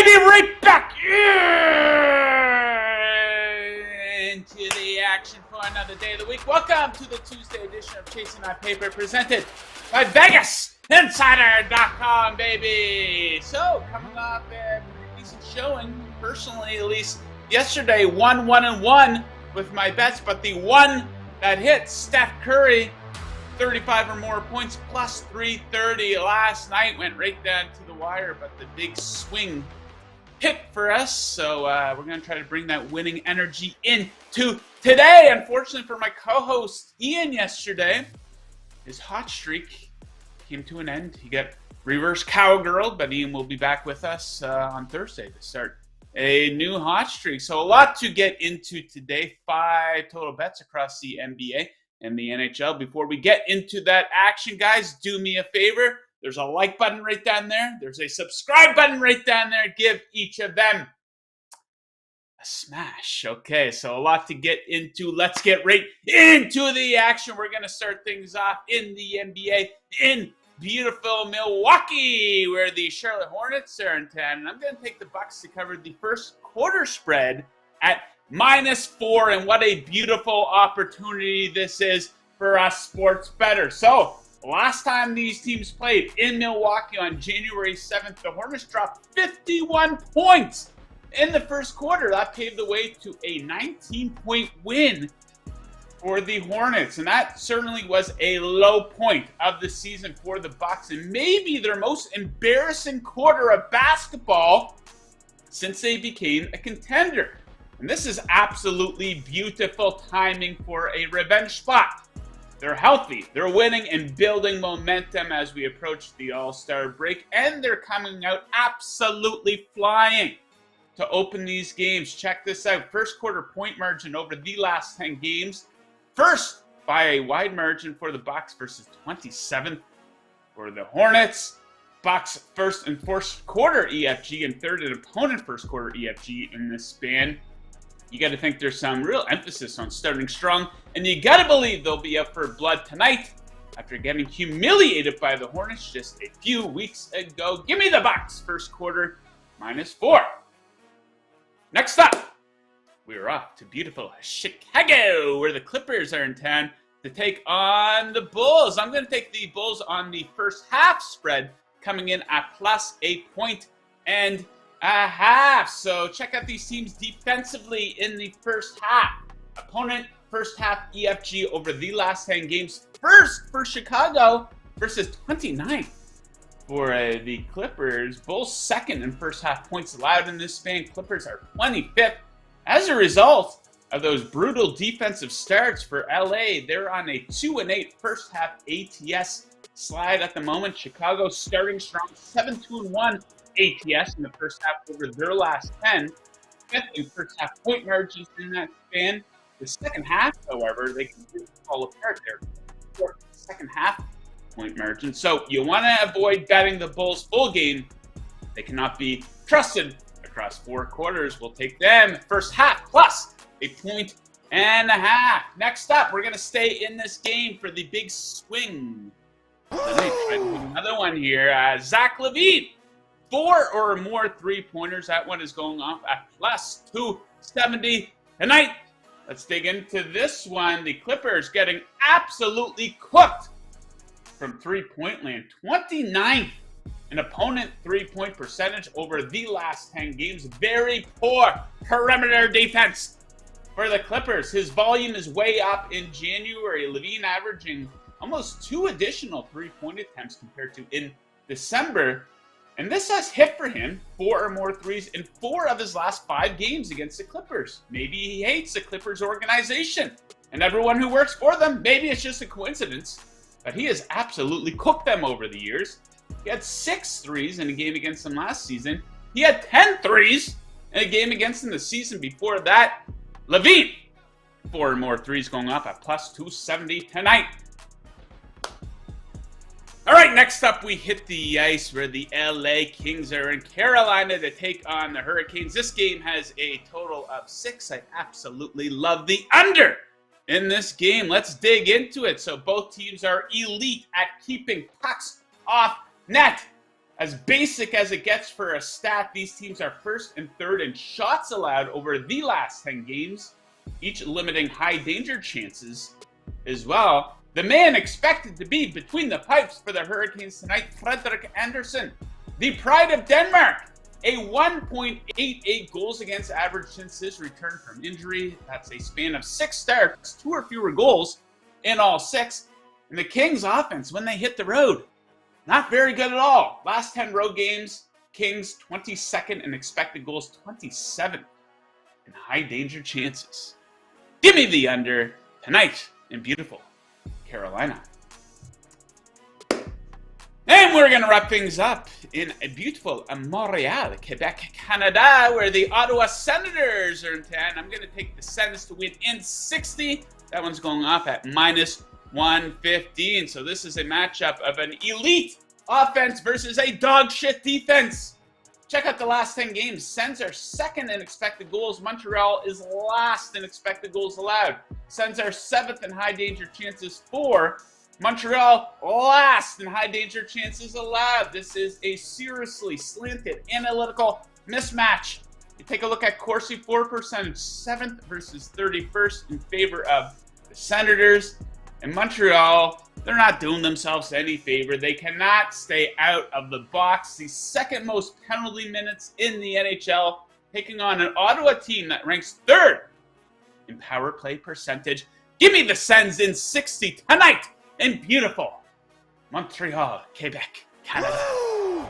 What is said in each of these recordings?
baby, right back into the action for another day of the week. Welcome to the Tuesday edition of Chasing That Paper, presented by VegasInsider.com, baby. So, coming off a decent showing, personally, at least yesterday, 1-1-1 with my bets, but the one that hit, Steph Curry, 35 or more points, plus 330 last night, went right down to the wire, but the big swing hit for us. So we're going to try to bring that winning energy into today. Unfortunately for my co-host Ian yesterday, his hot streak came to an end. He got reverse cowgirl, but Ian will be back with us on Thursday to start a new hot streak. So a lot to get into today. 5 total bets across the NBA and the NHL. Before we get into that action, guys, do me a favor. There's a like button right down there. There's a subscribe button right down there. Give each of them a smash. Okay, so a lot to get into. Let's get right into the action. We're going to start things off in the NBA in beautiful Milwaukee, where the Charlotte Hornets are in town. And I'm going to take the Bucks to cover the first quarter spread at -4, and what a beautiful opportunity this is for us sports bettors. So, last time these teams played in Milwaukee on January 7th, the Hornets dropped 51 points in the first quarter. That paved the way to a 19-point win for the Hornets, and that certainly was a low point of the season for the Bucks, and maybe their most embarrassing quarter of basketball since they became a contender. And this is absolutely beautiful timing for a revenge spot. They're healthy, they're winning and building momentum as we approach the All-Star break, and they're coming out absolutely flying to open these games. Check this out. First quarter point margin over the last 10 games. First by a wide margin for the Bucks versus 27th for the Hornets. Bucks first and fourth quarter EFG and third and opponent first quarter EFG in this span. You got to think there's some real emphasis on starting strong, and you got to believe they'll be up for blood tonight after getting humiliated by the Hornets just a few weeks ago. Give me the Bucks first quarter -4. Next up, we're off to beautiful Chicago, where the Clippers are in town to take on the Bulls. I'm going to take the Bulls on the first half spread, coming in at +1.5 points. So check out these teams defensively in the first half. Opponent first half EFG over the last 10 games. First for Chicago versus 29th for the Clippers. Bulls second in first half points allowed in this span. Clippers are 25th. As a result of those brutal defensive starts for LA, they're on a 2-8 first half ATS slide at the moment. Chicago starting strong, 7-2-1 ATS in the first half over their last 10. Fifth in first half point margins in that span. The second half, however, they completely fall apart there. Fourth second half point margin. So you want to avoid betting the Bulls full game. They cannot be trusted across 4 quarters. We'll take them first half +1.5 points. Next up, we're going to stay in this game for the big swing. Another one here. Zach LaVine. 4 or more 3-pointers. That one is going off at +270 tonight. Let's dig into this one. The Clippers getting absolutely cooked from 3-point land. 29th in opponent 3-point percentage over the last 10 games. Very poor perimeter defense for the Clippers. His volume is way up in January. LaVine averaging almost 2 additional 3-point attempts compared to in December. And this has hit for him 4 or more threes in 4 of his last 5 games against the Clippers. Maybe he hates the Clippers organization and everyone who works for them. Maybe it's just a coincidence, but he has absolutely cooked them over the years. He had 6 threes in a game against them last season. He had 10 threes in a game against them the season before that. LaVine, 4 or more threes going off at +270 tonight. All right, next up, we hit the ice where the LA Kings are in Carolina to take on the Hurricanes. This game has a total of 6. I absolutely love the under in this game. Let's dig into it. So both teams are elite at keeping pucks off net. As basic as it gets for a stat, these teams are first and third in shots allowed over the last 10 games, each limiting high danger chances as well. The man expected to be between the pipes for the Hurricanes tonight, Frederik Andersen, the pride of Denmark. A 1.88 goals against average since his return from injury. That's a span of 6 starts, 2 or fewer goals in all 6. And the Kings offense, when they hit the road, not very good at all. Last 10 road games, Kings 22nd in expected goals, 27th in high danger chances. Give me the under tonight in beautiful Carolina. And we're going to wrap things up in a beautiful Montreal, Quebec, Canada, where the Ottawa Senators are in town. I'm going to take the Sens to win in 60. That one's going off at minus 115. So this is a matchup of an elite offense versus a dog shit defense. Check out the last 10 games. Sens are second in expected goals. Montreal is last in expected goals allowed. Sens are 7th in high danger chances for. Montreal last in high danger chances allowed. This is a seriously slanted analytical mismatch. You take a look at Corsi for percentage, 7th versus 31st in favor of the Senators. And Montreal, they're not doing themselves any favor. They cannot stay out of the box. The second most penalty minutes in the NHL, taking on an Ottawa team that ranks 3rd in power play percentage. Give me the Sens in 60 tonight in beautiful Montreal, Quebec, Canada. Woo!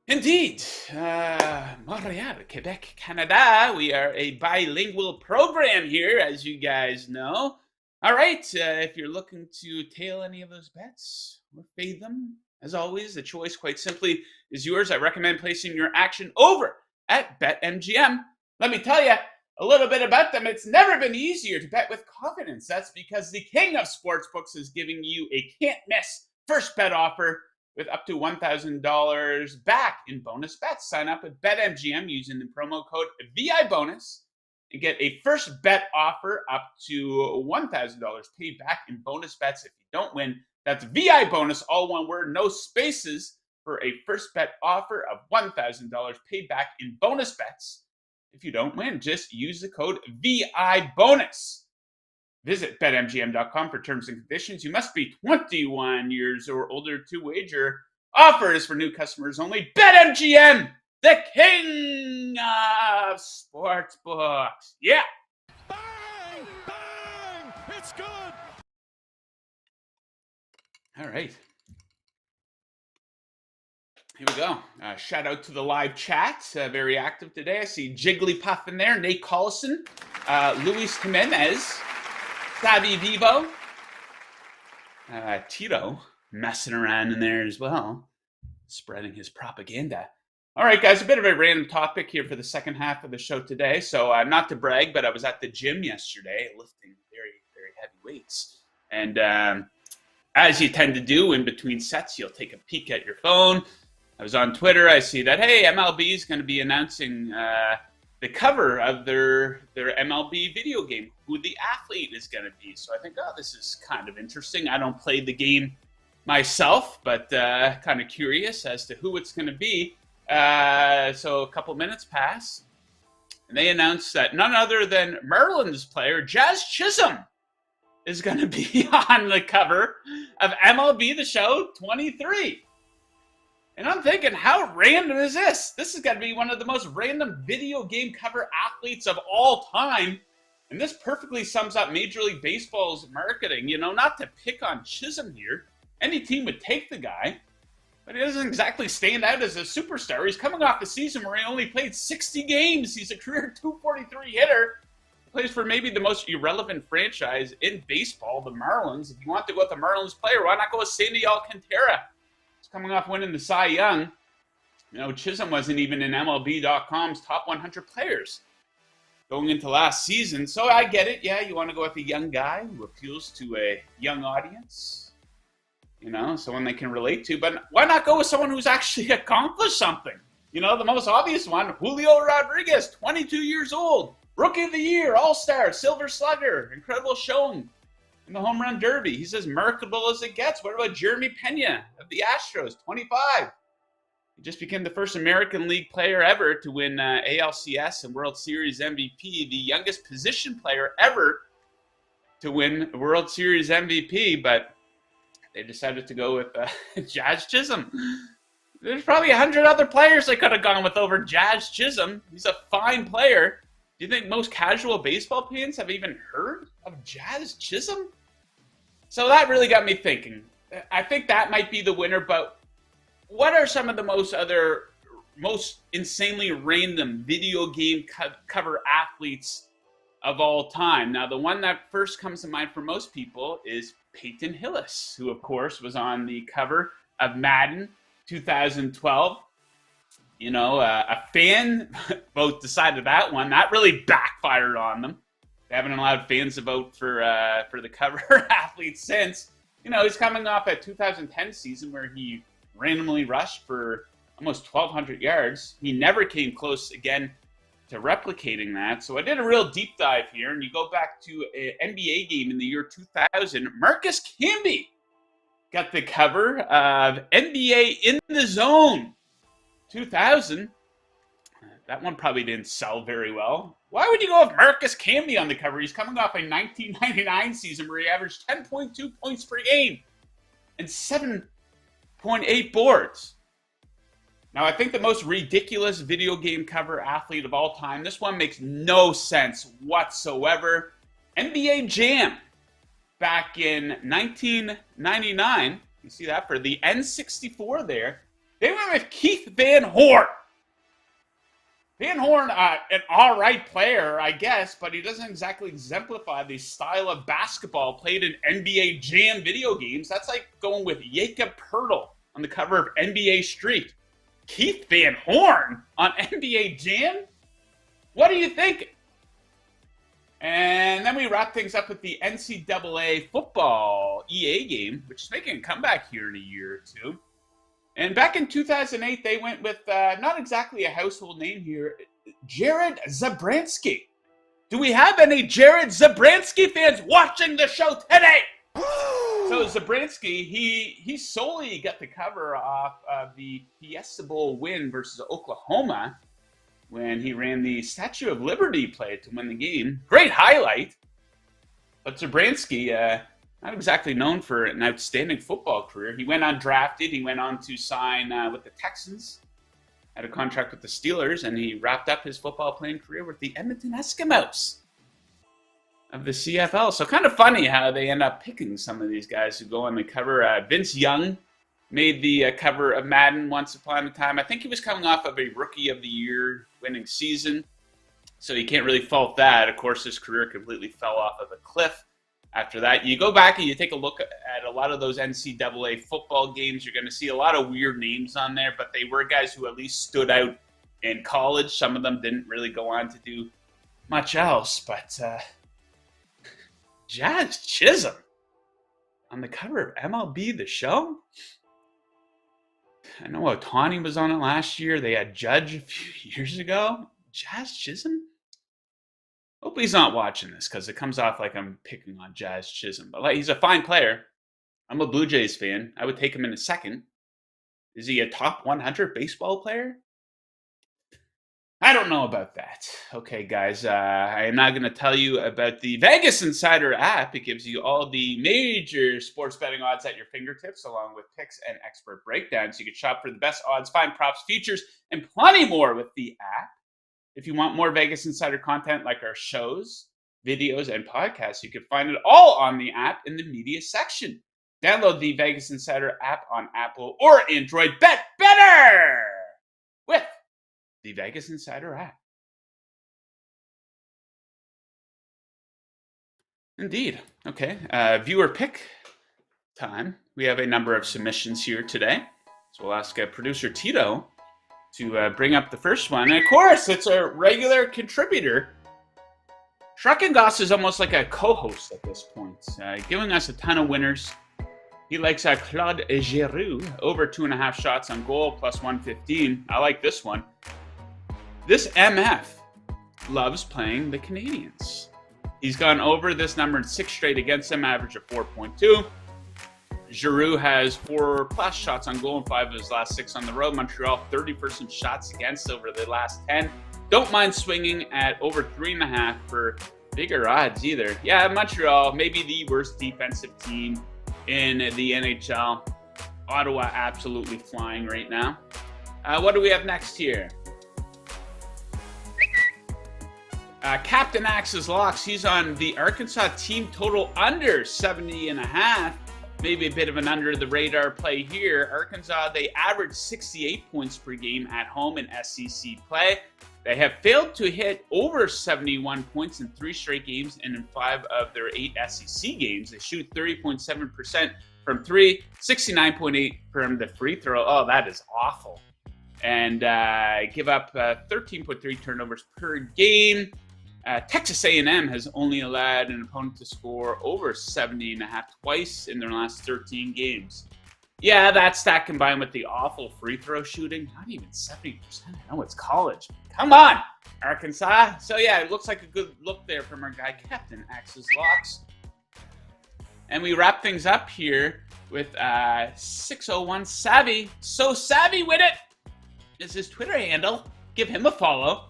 Indeed, Montreal, Quebec, Canada. We are a bilingual program here, as you guys know. All right, if you're looking to tail any of those bets or fade them, as always, the choice quite simply is yours. I recommend placing your action over at BetMGM. Let me tell you a little bit about them. It's never been easier to bet with confidence. That's because the king of sportsbooks is giving you a can't-miss first bet offer with up to $1,000 back in bonus bets. Sign up with BetMGM using the promo code VIBONUS and get a first bet offer up to $1,000 paid back in bonus bets if you don't win. That's VIBONUS, all one word, no spaces, for a first bet offer of $1,000 paid back in bonus bets. If you don't win, just use the code VIBONUS. Visit BetMGM.com for terms and conditions. You must be 21 years or older to wager. Offer is for new customers only. BetMGM, the king of sportsbooks. Yeah. Bang! Bang! It's good! All right. Here we go. Shout out to the live chat. Very active today. I see Jigglypuff in there. Nate Collison. Luis Jimenez. Savi Vivo. Tito messing around in there as well. Spreading his propaganda. All right, guys. A bit of a random topic here for the second half of the show today. So not to brag, but I was at the gym yesterday lifting very, very heavy weights. And as you tend to do in between sets, you'll take a peek at your phone. I was on Twitter. I see that, hey, MLB is going to be announcing the cover of their MLB video game, who the athlete is going to be. So I think, oh, this is kind of interesting. I don't play the game myself, but kind of curious as to who it's going to be. So a couple minutes pass, and they announced that none other than Marlins player Jazz Chisholm is going to be on the cover of MLB The Show 23. And I'm thinking, how random is this? This has got to be one of the most random video game cover athletes of all time. And this perfectly sums up Major League Baseball's marketing. You know, not to pick on Chisholm here. Any team would take the guy. But he doesn't exactly stand out as a superstar. He's coming off a season where he only played 60 games. He's a career 243 hitter. He plays for maybe the most irrelevant franchise in baseball, the Marlins. If you want to go with a Marlins player, why not go with Sandy Alcantara? Coming off winning the Cy Young. You know, Chisholm wasn't even in MLB.com's top 100 players going into last season. So I get it. Yeah, you want to go with a young guy who appeals to a young audience. You know, someone they can relate to. But why not go with someone who's actually accomplished something? You know, the most obvious one, Julio Rodriguez, 22 years old. Rookie of the Year, All-Star, Silver Slugger, incredible showing in the home run derby. He's as marketable as it gets. What about Jeremy Pena of the Astros, 25? He just became the first American League player ever to win ALCS and World Series MVP, the youngest position player ever to win World Series MVP, but they decided to go with Jazz Chisholm. There's probably 100 other players they could have gone with over Jazz Chisholm. He's a fine player. Do you think most casual baseball fans have even heard of Jazz Chisholm? So that really got me thinking. I think that might be the winner, but what are some of the most insanely random video game cover athletes of all time? Now, the one that first comes to mind for most people is Peyton Hillis, who, of course, was on the cover of Madden 2012. You know, a fan vote decided that one. That really backfired on them. They haven't allowed fans to vote for the cover athletes since. You know, he's coming off a 2010 season where he randomly rushed for almost 1,200 yards. He never came close again to replicating that. So I did a real deep dive here, and you go back to an NBA game in the year 2000. Marcus Camby got the cover of NBA In the Zone 2000. That one probably didn't sell very well. Why would you go with Marcus Camby on the cover? He's coming off a 1999 season where he averaged 10.2 points per game and 7.8 boards. Now, I think the most ridiculous video game cover athlete of all time, this one makes no sense whatsoever. NBA Jam back in 1999. You see that for the N64 there. They went with Keith Van Horn. Van Horn, an all-right player, I guess, but he doesn't exactly exemplify the style of basketball played in NBA Jam video games. That's like going with Jakob Poeltl on the cover of NBA Street. Keith Van Horn on NBA Jam? What do you think? And then we wrap things up with the NCAA football EA game, which is making a comeback here in a year or two. And back in 2008, they went with not exactly a household name here, Jared Zabransky. Do we have any Jared Zabransky fans watching the show today? So Zabransky, he solely got the cover off of the Fiesta Bowl win versus Oklahoma when he ran the Statue of Liberty play to win the game. Great highlight. But Zabransky, not exactly known for an outstanding football career. He went undrafted. He went on to sign with the Texans, had a contract with the Steelers, and he wrapped up his football playing career with the Edmonton Eskimos of the CFL. So kind of funny how they end up picking some of these guys who go on the cover. Vince Young made the cover of Madden once upon a time. I think he was coming off of a Rookie of the Year winning season, so you can't really fault that. Of course, his career completely fell off of a cliff after that. You go back and you take a look at a lot of those NCAA football games, you're going to see a lot of weird names on there, but they were guys who at least stood out in college. Some of them didn't really go on to do much else, but Jazz Chisholm on the cover of MLB The Show? I know Ohtani was on it last year. They had Judge a few years ago. Jazz Chisholm? Hope he's not watching this because it comes off like I'm picking on Jazz Chisholm. But like, he's a fine player. I'm a Blue Jays fan. I would take him in a second. Is he a top 100 baseball player? I don't know about that. Okay, guys, I am now going to tell you about the VegasInsider app. It gives you all the major sports betting odds at your fingertips, along with picks and expert breakdowns. You can shop for the best odds, find props, features, and plenty more with the app. If you want more Vegas Insider content like our shows, videos, and podcasts, you can find it all on the app in the media section. Download the Vegas Insider app on Apple or Android. Bet better with the Vegas Insider app. Indeed. Okay. Viewer pick time. We have a number of submissions here today. So we'll ask producer Tito to bring up the first one. And of course, it's a regular contributor. Schreckengoss is almost like a co-host at this point, giving us a ton of winners. He likes Claude Giroux, over 2.5 shots on goal, plus 115. I like this one. This MF loves playing the Canadiens. He's gone over this number in 6 straight against them, average of 4.2. Giroux has 4+ shots on goal in 5 of his last 6 on the road. Montreal, 30% shots against over the last 10. Don't mind swinging at over 3.5 for bigger odds either. Yeah, Montreal, maybe the worst defensive team in the NHL. Ottawa absolutely flying right now. What do we have next here? Captain Axe's Locks. He's on the Arkansas team total under 70.5. Maybe a bit of an under-the-radar play here. Arkansas, they average 68 points per game at home in SEC play. They have failed to hit over 71 points in 3 straight games and in 5 of their 8 SEC games. They shoot 30.7% from 3, 69.8 from the free throw. Oh, that is awful. And give up 13.3 turnovers per game. Texas A&M has only allowed an opponent to score over 70.5 twice in their last 13 games. Yeah, that stat combined with the awful free throw shooting, not even 70%. I know it's college. Come on, Arkansas. So yeah, it looks like a good look there from our guy, Captain Axe's Locks. And we wrap things up here with 601 Savvy. So savvy with it is his Twitter handle. Give him a follow.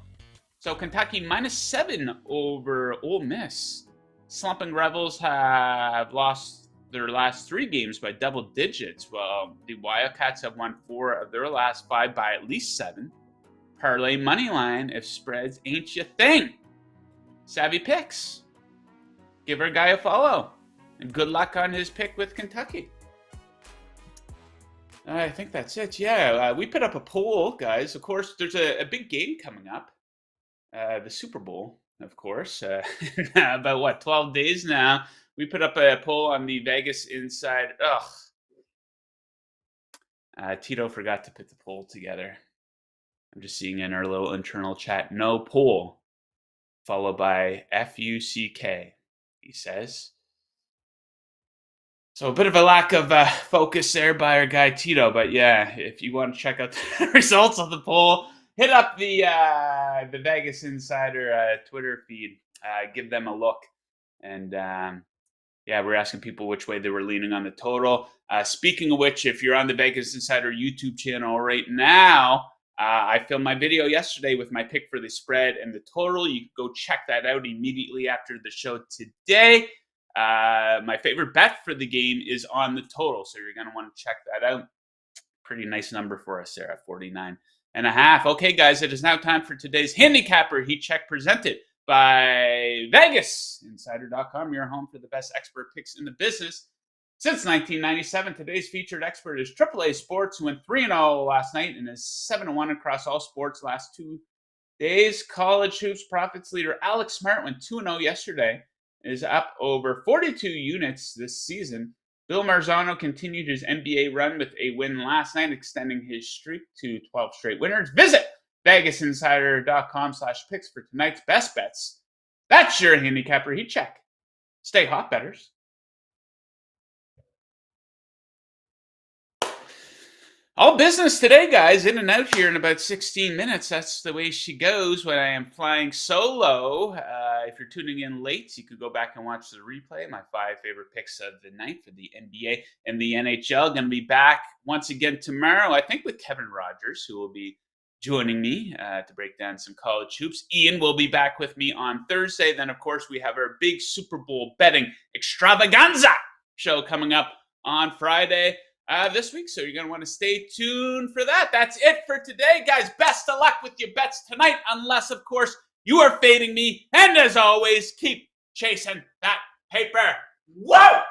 So Kentucky -7 over Ole Miss. Slumping Rebels have lost their last 3 games by double digits. Well, the Wildcats have won 4 of their last 5 by at least 7. Parlay money line if spreads ain't your thing. Savvy Picks. Give our guy a follow. And good luck on his pick with Kentucky. I think that's it. Yeah, we put up a poll, guys. Of course, there's a big game coming up. The Super Bowl, of course. About, what, 12 days now. We put up a poll on the VegasInsider. Tito forgot to put the poll together. I'm just seeing in our little internal chat, no poll, followed by FUCK, he says. So a bit of a lack of focus there by our guy Tito. But yeah, if you want to check out the results of the poll, hit up the VegasInsider Twitter feed. Give them a look. And yeah, we're asking people which way they were leaning on the total. Speaking of which, if you're on the VegasInsider YouTube channel right now, I filmed my video yesterday with my pick for the spread and the total. You can go check that out immediately after the show today. My favorite bet for the game is on the total, so you're going to want to check that out. Pretty nice number for us there at 49.5. Okay, guys, it is now time for today's Handicapper Heat Check presented by VegasInsider.com, your home for the best expert picks in the business. Since 1997, today's featured expert is AAA Sports, who went 3-0 last night and is 7-1 across all sports last 2 days. College Hoops Profits leader Alex Smart went 2-0 yesterday, is up over 42 units this season. Bill Marzano continued his NBA run with a win last night, extending his streak to 12 straight winners. Visit VegasInsider.com/picks for tonight's best bets. That's your Handicapper Heat Check. Stay hot, bettors. All business today, guys. In and out here in about 16 minutes. That's the way she goes when I am flying solo. If you're tuning in late, you could go back and watch the replay. My 5 favorite picks of the night for the NBA and the NHL. Going to be back once again tomorrow, I think, with Kevin Rogers, who will be joining me to break down some college hoops. Ian will be back with me on Thursday. Then, of course, we have our big Super Bowl betting extravaganza show coming up on Friday this week. So you're going to want to stay tuned for that. That's it for today, guys. Best of luck with your bets tonight, unless, of course, you are fading me. And as always, keep chasing that paper. Whoa!